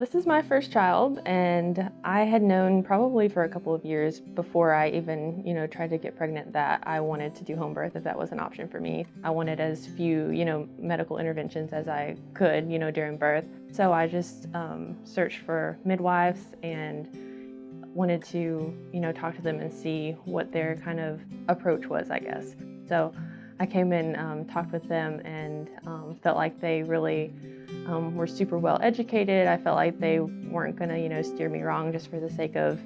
This is my first child, and I had known probably for a couple of years before I even, tried to get pregnant that I wanted to do home birth if that was an option for me. I wanted as few, medical interventions as I could, during birth. So I just searched for midwives and wanted to, talk to them and see what their kind of approach was, I guess. So I came and talked with them and felt like they really were super well educated. I felt like they weren't gonna, steer me wrong just for the sake of,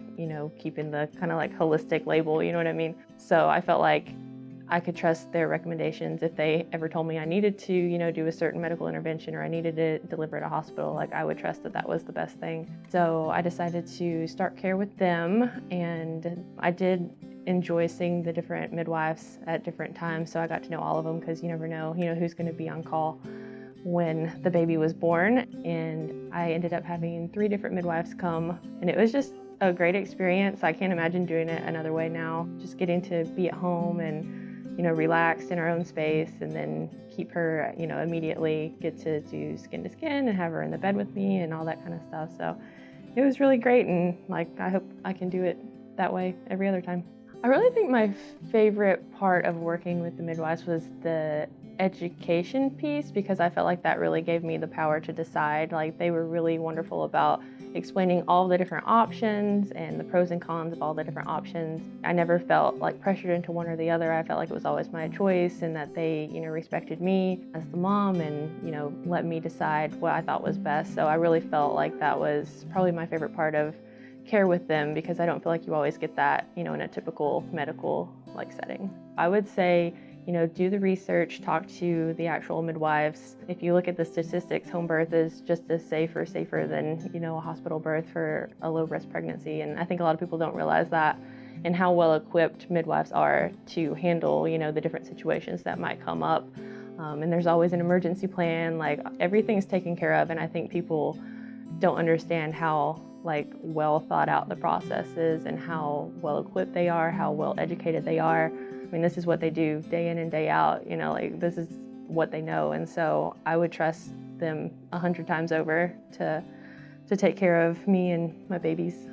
keeping the kind of like holistic label, you know what I mean? So I felt like I could trust their recommendations if they ever told me I needed to, do a certain medical intervention or I needed to deliver at a hospital, like I would trust that that was the best thing. So I decided to start care with them, and I did enjoy seeing the different midwives at different times. So I got to know all of them because you never know, who's going to be on call when the baby was born. And I ended up having 3 different midwives come, and it was just a great experience. I can't imagine doing it another way now. Just getting to be at home and relax in our own space, and then keep her, immediately get to do skin to skin and have her in the bed with me and all that kind of stuff. So it was really great, and I hope I can do it that way every other time. I really think my favorite part of working with the midwives was the education piece, because I felt like that really gave me the power to decide. Like, they were really wonderful about explaining all the different options and the pros and cons of all the different options. I never felt like pressured into one or the other. I felt like it was always my choice, and that they, respected me as the mom and, let me decide what I thought was best. So I really felt like that was probably my favorite part of care with them, because I don't feel like you always get that, in a typical medical setting. I would say, do the research, talk to the actual midwives. If you look at the statistics, home birth is just as safer than, a hospital birth for a low-risk pregnancy. And I think a lot of people don't realize that, and how well-equipped midwives are to handle, the different situations that might come up. And there's always an emergency plan. Like, everything's taken care of, and I think people don't understand how well thought out the process is, and how well equipped they are, how well educated they are. I mean, this is what they do day in and day out, this is what they know. And so I would trust them 100 times over to take care of me and my babies.